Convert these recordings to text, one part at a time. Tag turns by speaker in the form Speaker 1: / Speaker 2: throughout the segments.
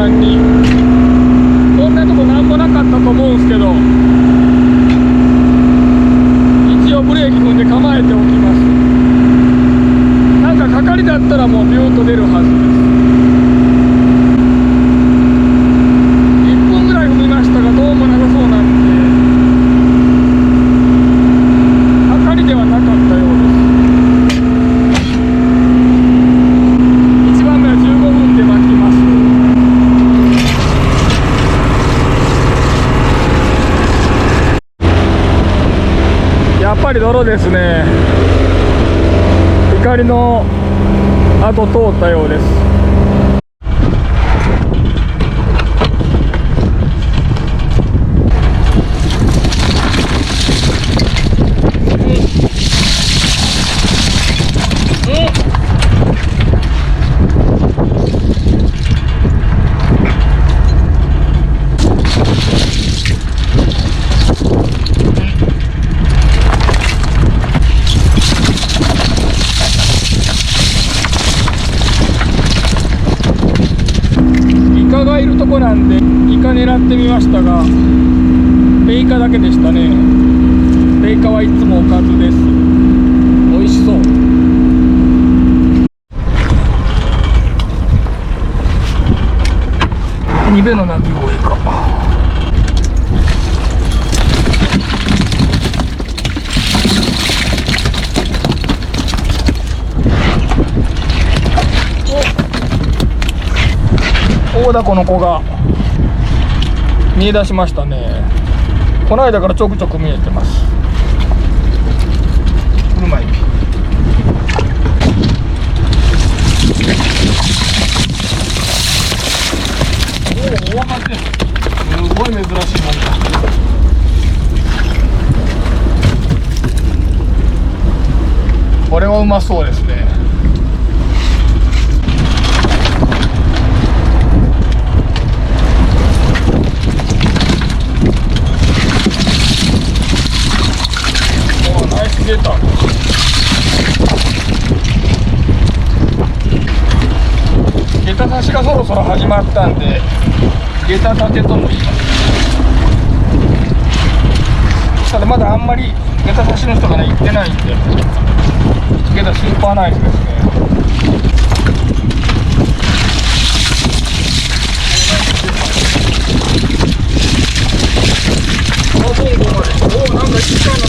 Speaker 1: 間にこんなとこなんもなかったと思うんですけど、一応ブレーキ踏んで構えておきます。なんか係だったらもうビューッと出るはずです。1分ぐらい踏みましたがどうもなさそうなんで係ではなかったようです。1番目は15分で巻きます。やっぱり泥ですね。光の跡通ったようです。イカがいるとこなんでイカ狙ってみましたが、ベイカだけでしたね。ベイカはいつもおかずです。美味しそう。ニベの鳴き声か。大凧の子が見え出しましたね。この間からちょくちょく見えてます。車エビ。おお、大間ってすごい珍しいもんだ。これはうまそうですね。出た。下駄差しがそろそろ始まったんで下駄立てとも言います。ただまだあんまり下駄差しの人がね行ってないんで下駄スーパーナイスですね。おお、なんか一回の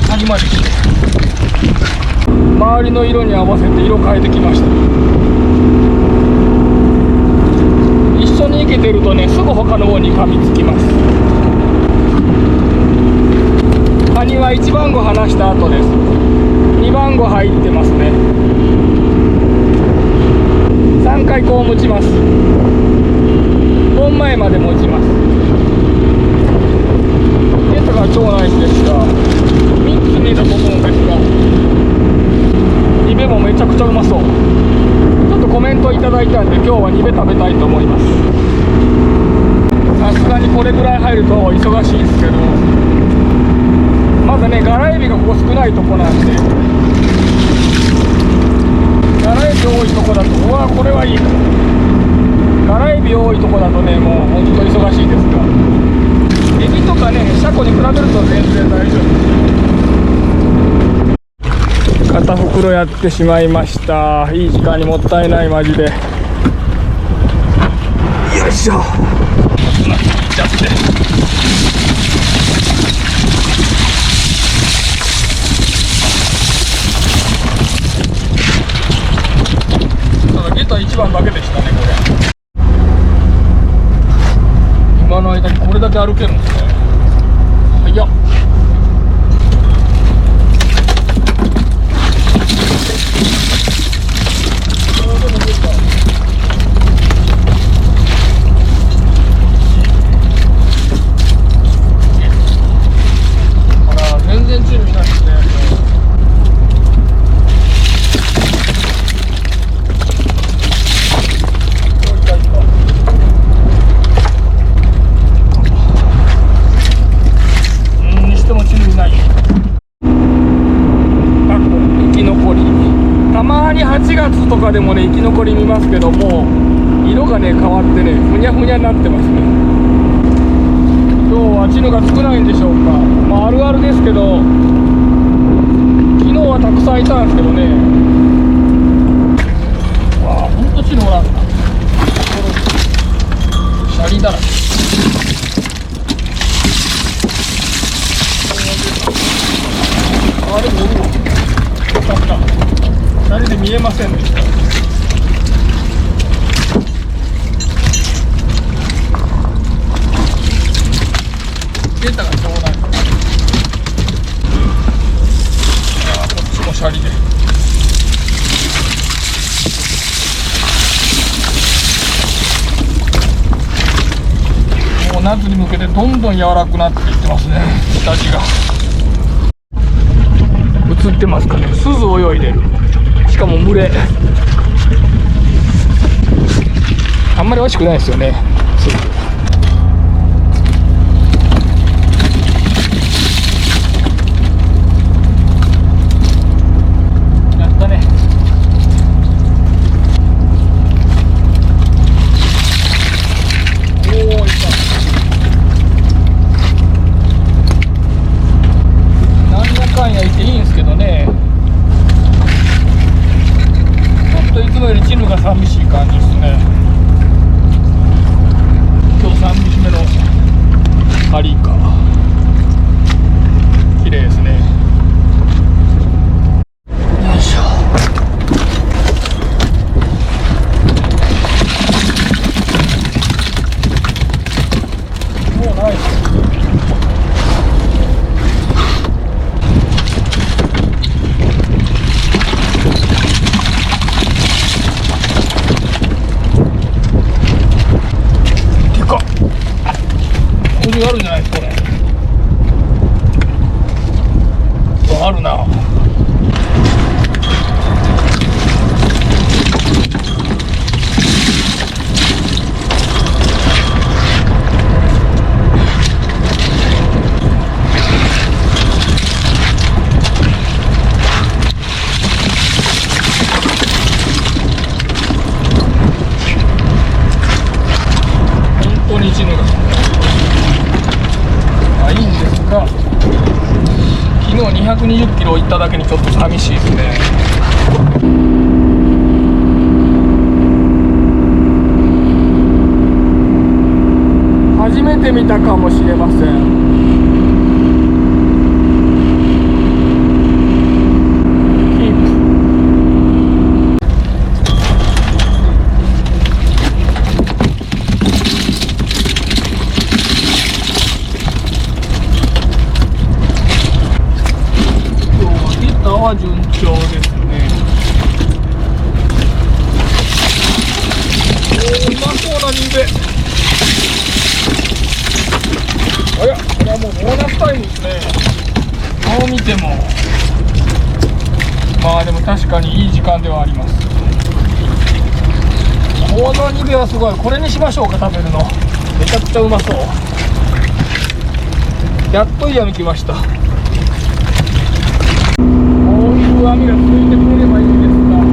Speaker 1: 始まり。周りの色に合わせて色変えてきました。一緒に生けてるとね、すぐ他の方に噛みつきます。カニは1番号離した後です。2番号入ってますね。3回こう持ちます。本前まで持ちます。ゲットが超ナイスでした。3つ見えたと思うんですが、ニベもめちゃくちゃうまそう。ちょっとコメントいただいたんで今日はニベ食べたいと思います。さすがにこれぐらい入ると忙しいですけど、まだねガラエビがここ少ないとこなんで、ガラエビ多いとこだと、うわこれはいい。ガラエビ多いとこだとねもうほんと忙しいですが、エビとかねシャコに比べると全然大丈夫です。片袋やってしまいました。いい時間にもったいない、マジで。よいしょ。いっちゃって。ただゲタ1番だけでしたね、これ。今の間にこれだけ歩けるんですね。はいや。8月とかでもね生き残り見ますけども、色がね変わってねふにゃふにゃになってますね。今日はチヌが少ないんでしょうか。まああるあるですけど、昨日はたくさんいたんですけどね。わあほんとチヌおらんな。シャリだらけ。あれもおるわ。よかった。シャリで見えませんでした。出たがちょうだい。こっちもシャリで。もう夏に向けてどんどん柔らかくなっていってますね。下地が映ってますかね。鈴泳いでる。しかも群れ。あんまり美味しくないですよね、鈴。寂しい感じですね。今日3匹目のハリイカ綺麗ですね。よいしょ。もうないです。あるじゃないですかこれ。あるな。本当にチヌがいいんですが、昨日220キロ行っただけにちょっと寂しいですね。初めて見たかもしれません。順調ですね。うまそうな人間。あや、これはもうボーナスタイムですね。どう見ても。まあでも確かにいい時間ではあります。このニベはすごい。これにしましょうか、食べるの。めちゃくちゃうまそう。やっといい網来ました。網がついてくれればいいんですが、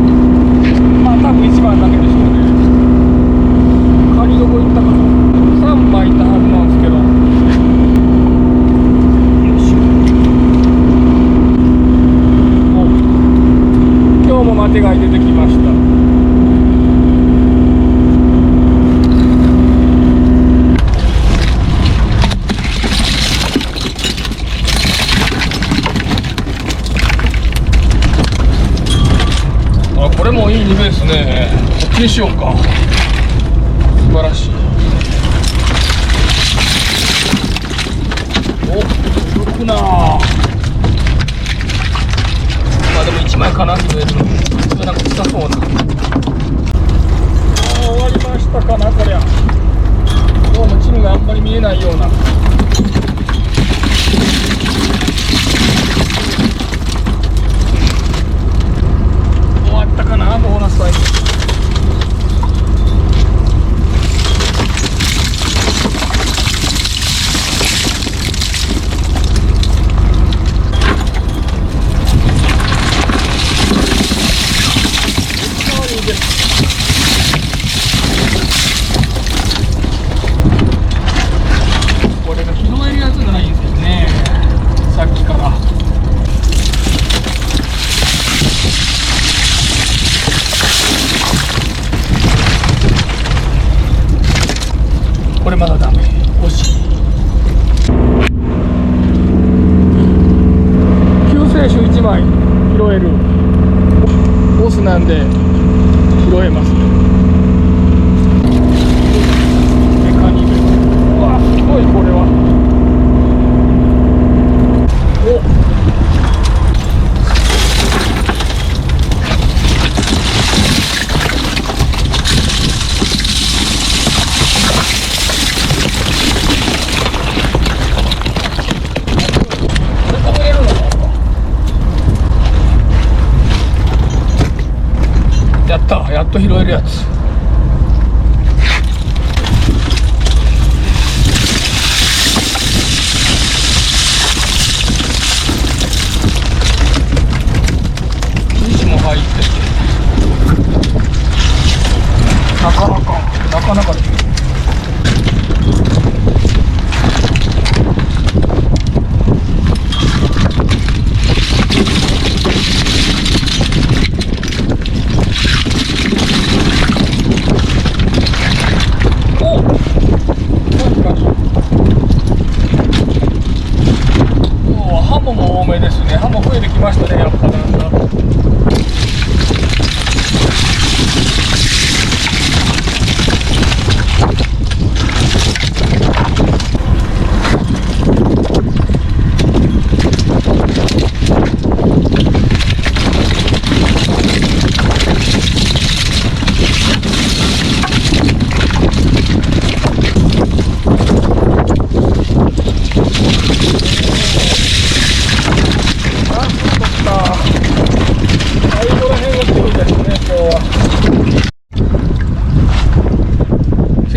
Speaker 1: まあ多分1番だけでしょうね。仮どこ行ったかな。3枚いたはずなんですけど。よいしょ。今日もマテ貝出てきました。これもいいニベですね。こっちにしようか。素晴らしい。お、動くな。まあでも1枚かなって言えるの。なんか臭そうな。終わりましたかなこりゃ。どうもチヌがあんまり見えないような。かなボーナスタイム。まだダメ、惜しい。救世主1枚拾える。ボスなんで拾えますね。メカニベ。うわすごいこれは。おやっと拾えるやつ。石も入っててなかなかハモも多めですね。ハモ増えてきましたね、やっぱなんだ。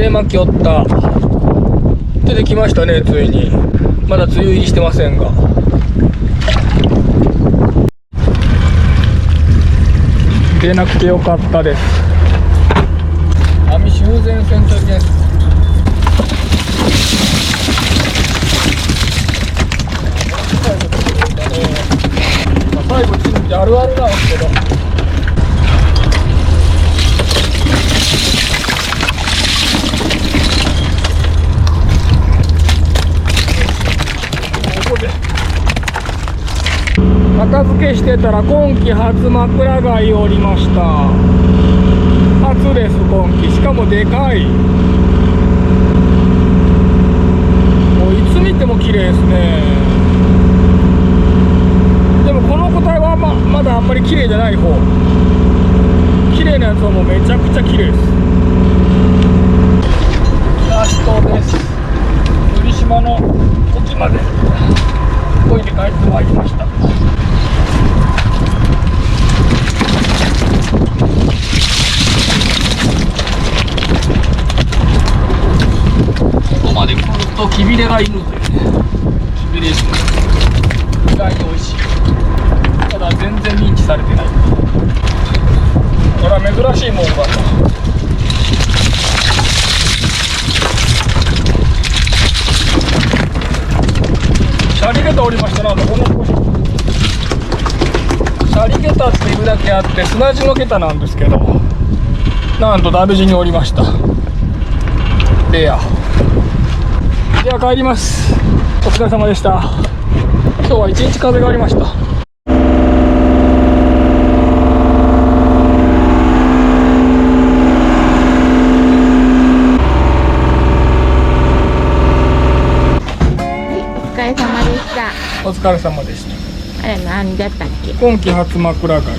Speaker 1: 巻きおった。出てきましたね、ついに。まだ梅雨入りしてませんが。出なくてよかったです。網修繕船長です。最後チンってあるあるなんですけど。片付けしてたら今季初枕貝をおりました。初です今季。しかもでかい。もういつ見ても綺麗ですね。でもこの個体はまだあんまり綺麗じゃない方。綺麗なやつはもうめちゃくちゃ綺麗です。ラストです。鳥島の沖まで漕いで帰ってまいりました。ここまで来るとキビレがいるんでね。キビレですね。意外に美味しい。ただ全然認知されてない。これは珍しいもんがシャリゲタおりましたな。このシャリゲタっていうだけあって砂地のゲタなんですけど、なんとダメ地におりました。レア。では帰ります。お疲れ様でした。今日は一日風がありました。お疲れ様でした。
Speaker 2: あれ何だったっけ？
Speaker 1: 今季初枕貝。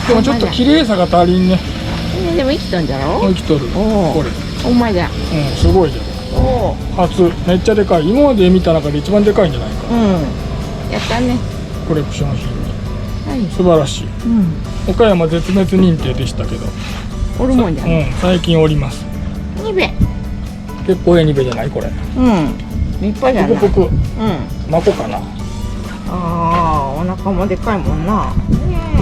Speaker 1: でもちょっと綺麗さが足りんね。
Speaker 2: でも生きとんじゃろ？
Speaker 1: 生きとる。これ。
Speaker 2: ほんまじゃ。
Speaker 1: すごいじゃん。初めっちゃでかい。今まで見た中で一番でかいんじゃないか。
Speaker 2: やったね。
Speaker 1: コレクション品に。素晴らしい。岡山絶滅認定でしたけど。
Speaker 2: おるもんじゃん。
Speaker 1: 最近おります。
Speaker 2: ニベ。
Speaker 1: 結構ニベじゃないこれ。
Speaker 2: 立派じゃない。
Speaker 1: ぷくぷく。マコかな。
Speaker 2: お腹もでかいもんな。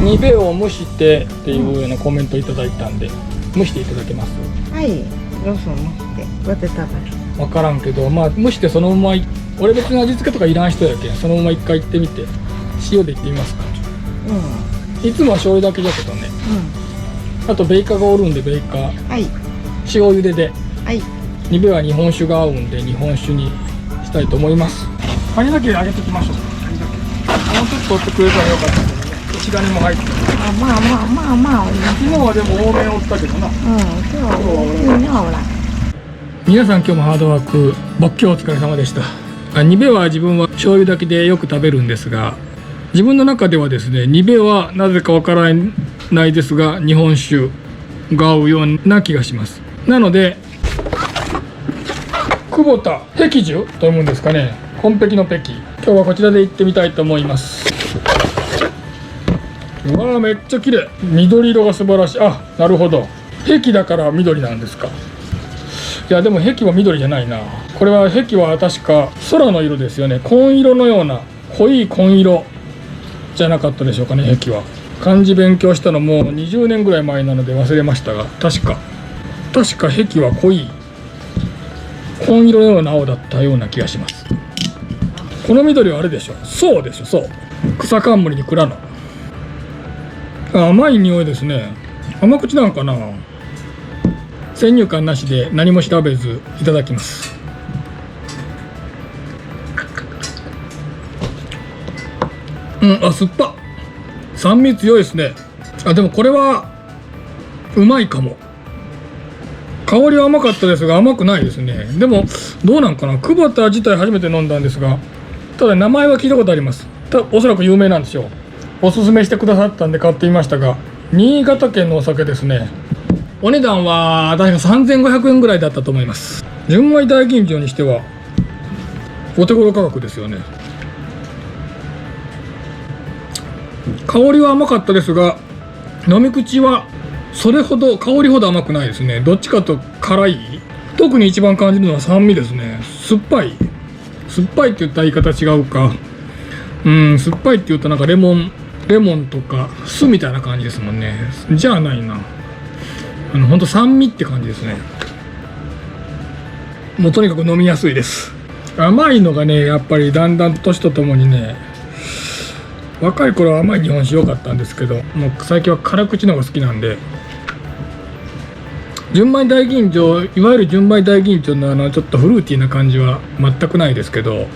Speaker 1: ニベを蒸してっていうようなコメントいただいたんで、蒸していただけます？
Speaker 2: はい。ローソン蒸して。こうやって食べる。
Speaker 1: 分からんけど、蒸してそのまま、俺別に味付けとかいらん人やけん、そのまま一回行ってみて、塩でいってみますか。いつもは醤油だけだけどね。あとベイカがおるんで、ベイカ。塩茹でで。ニベは日本酒が合うんで日本酒にしたいと思います。カニだけあげておきましょう。カニだけもうちょっと取ってくれたらよかったけどね。こちらにも入ってる。
Speaker 2: あ、まあまあまあまあ、
Speaker 1: 昨日はでも多めにおったけどな。
Speaker 2: 今日は普通にはおらん。
Speaker 1: 皆さん今日もハードワーク僕今日お疲れ様でした。ニベは自分は醤油だけでよく食べるんですが、自分の中ではですね、ニベはなぜかわからないですが日本酒が合うような気がします。なので久保田碧樹と読むんですかね、紺碧の碧、今日はこちらで行ってみたいと思います。うわーめっちゃ綺麗、緑色が素晴らしい。あ、なるほど、碧だから緑なんですか。いやでも碧は緑じゃないな。これは碧は確か空の色ですよね。紺色のような濃い紺色じゃなかったでしょうかね。碧は漢字勉強したのもう20年ぐらい前なので忘れましたが、確か碧は濃い紺色のような青だったような気がします。この緑はあれでしょ、そうでしょ、そう、草冠に蔵の甘い匂いですね。甘口なんかな。先入観なしで何も調べずいただきます。あ、酸っぱ、酸味強いですね。あ、でもこれはうまいかも。香りは甘かったですが甘くないですね。でもどうなんかな、久保田自体初めて飲んだんですが、ただ名前は聞いたことあります。おそらく有名なんですよ。おすすめしてくださったんで買ってみましたが、新潟県のお酒ですね。お値段は確か3500円ぐらいだったと思います。純米大吟醸にしてはお手頃価格ですよね。香りは甘かったですが飲み口はそれほど香りほど甘くないですね。どっちかと辛い。特に一番感じるのは酸味ですね。酸っぱいって言ったら言い方違うか。酸っぱいって言うとなんかレモンとか酢みたいな感じですもんね。じゃあないな、ほんと酸味って感じですね。もうとにかく飲みやすいです。甘いのがねやっぱりだんだん年とともにね、若い頃は甘い日本酒良かったんですけど、もう最近は辛口の方が好きなんで、純米大吟醸、いわゆる純米大吟醸のちょっとフルーティーな感じは全くないですけど、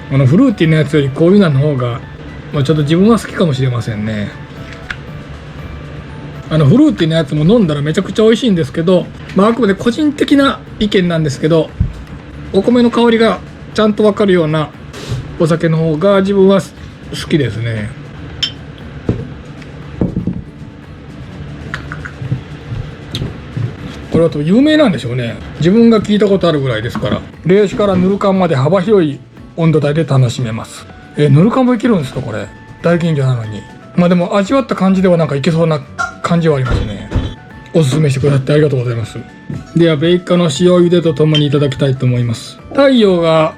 Speaker 1: フルーティーなやつよりこういうの方がちょっと自分は好きかもしれませんね。フルーティーなやつも飲んだらめちゃくちゃ美味しいんですけど、あくまで個人的な意見なんですけど、お米の香りがちゃんと分かるようなお酒の方が自分は好きですね。これは有名なんでしょうね。自分が聞いたことあるぐらいですから。冷酒からぬる燗まで幅広い温度帯で楽しめます。ぬる燗もいけるんですかこれ。大吟醸なのに。でも味わった感じではなんかいけそうな感じはありますね。おすすめしてくださってありがとうございます。では米花の塩茹でとともにいただきたいと思います。太陽が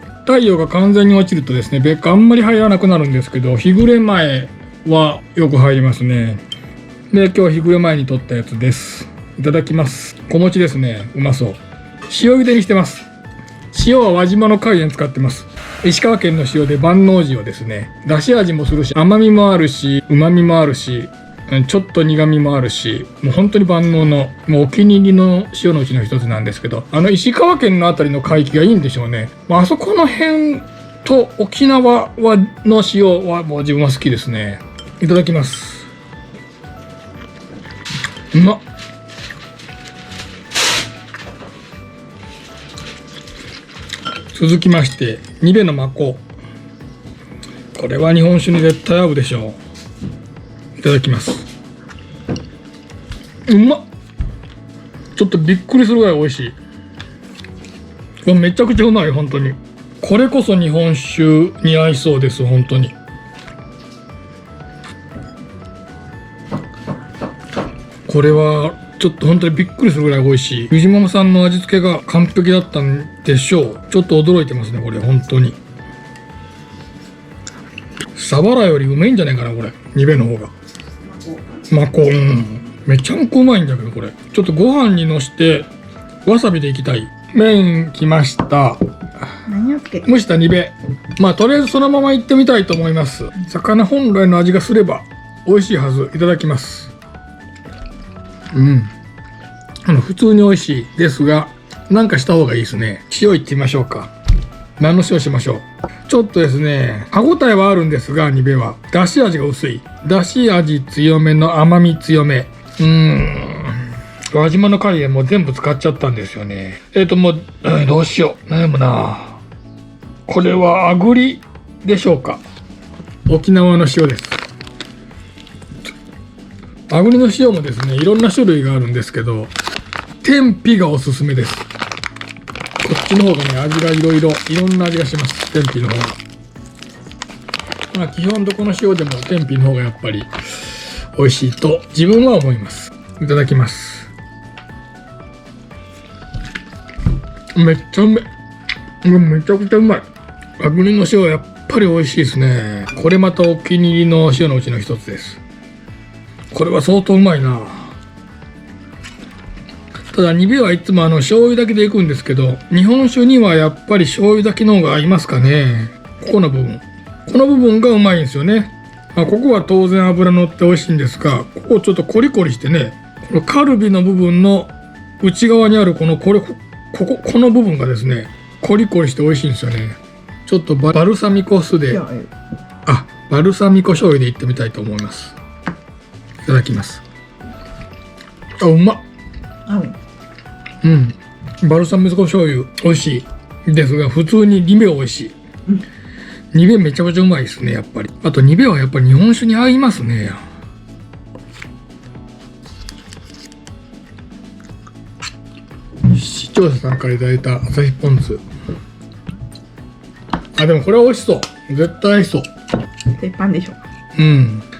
Speaker 1: 完全に落ちるとですね、米花あんまり入らなくなるんですけど、日暮れ前はよく入りますね。で今日日暮れ前に撮ったやつです。いただきます。小餅ですね。うまそう。塩茹でにしてます。塩は輪島の海塩使ってます。石川県の塩で万能塩ですね。だし味もするし、甘みもあるし、旨みもあるし、ちょっと苦みもあるし、もう本当に万能の、もうお気に入りの塩のうちの一つなんですけど、石川県のあたりの海域がいいんでしょうね。あそこの辺と沖縄の塩はもう自分は好きですね。いただきます。うまっ。続きましてニベのマコ。これは日本酒に絶対合うでしょう。いただきます。うまっ。ちょっとびっくりするぐらい美味しい。これめちゃくちゃうまい。本当にこれこそ日本酒に合いそうです。本当にこれはちょっと本当にびっくりするぐらい美味しい。藤桃さんの味付けが完璧だったんでしょう。ちょっと驚いてますねこれ。本当にサバラよりうめえんじゃないかなこれ。ニベの方がマコ、めちゃんこうまいんだけど、これちょっとご飯にのしてわさびでいきたい。麺きました。
Speaker 2: 何をつけて
Speaker 1: 蒸したニベ。とりあえずそのままいってみたいと思います。魚本来の味がすれば美味しいはず。いただきます。普通に美味しいですが、なんかした方がいいですね。塩いってみましょうか。何の塩しましょう。ちょっとですね、歯ごたえはあるんですが、ニベはだし味が薄い。だし味強めの甘み強め。輪島のカレーもう全部使っちゃったんですよね。もう、どうしよう。悩むな。これはあぐりでしょうか。沖縄の塩です。あぐりの塩もですね、いろんな種類があるんですけど、天日がおすすめです。こっちの方がね、味がいろんな味がします。天日の方が。まあ基本どこの塩でも天日の方がやっぱり美味しいと自分は思います。いただきます。めっちゃうめえ。めちゃくちゃうまい。あぐりの塩はやっぱり美味しいですね。これまたお気に入りの塩のうちの一つです。これは相当うまいな。ただニベはいつも醤油だけでいくんですけど、日本酒にはやっぱり醤油だけの方が合いますかね。この部分がうまいんですよね。ここは当然脂乗って美味しいんですが、ここちょっとコリコリしてね、このカルビの部分の内側にあるこの部分がですね、コリコリして美味しいんですよね。ちょっとバルサミコ酢で、バルサミコ醤油でいってみたいと思います。いただきます。うまっ。バルサミコ醤油美味しいですが、普通にニベ美味しい。ニベめちゃめちゃうまいですね、やっぱり。あとニベはやっぱり日本酒に合いますね。視聴者さんからいただいた朝日ポン酢。でもこれは美味しそう。絶対合いそう。
Speaker 2: 鉄板でしょ。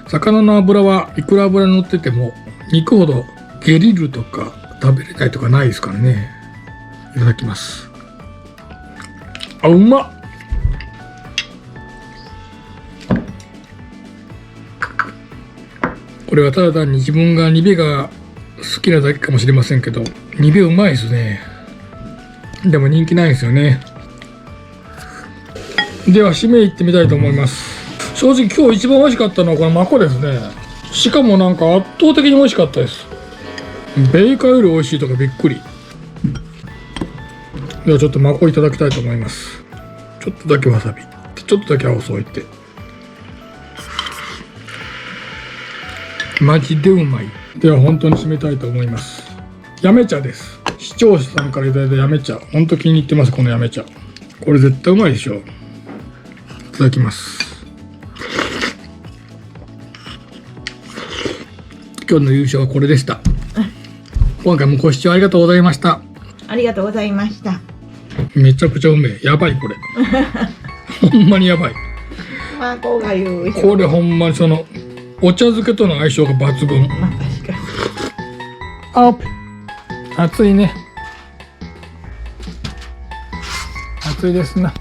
Speaker 1: 魚の脂はいくら脂乗ってても肉ほどゲリルとか食べれないとかないですからね。いただきます。うまっ。これはただ単に自分がニベが好きなだけかもしれませんけど、ニベうまいですね。でも人気ないですよね。では締めいってみたいと思います。正直今日一番美味しかったのはこのマコですね。しかもなんか圧倒的に美味しかったです。ベイカより美味しいとかびっくり。ではちょっとマコいただきたいと思います。ちょっとだけわさび、ちょっとだけ青添えて。マジでうまい。では本当に締めたいと思います。やめ茶です。視聴者さんからいただいたやめ茶、本当気に入ってます。このやめ茶、これ絶対うまいでしょ。いただきます。今日の優勝はこれでした。今回もご視聴ありがとうございました。
Speaker 2: ありがとうございました。
Speaker 1: めちゃくちゃうめえ。やばいこれ。ほんまにやばい。
Speaker 2: こうが言う。
Speaker 1: これほんまにお茶漬けとの相性が抜群。
Speaker 2: 確かに。
Speaker 1: 暑いね。暑いですな。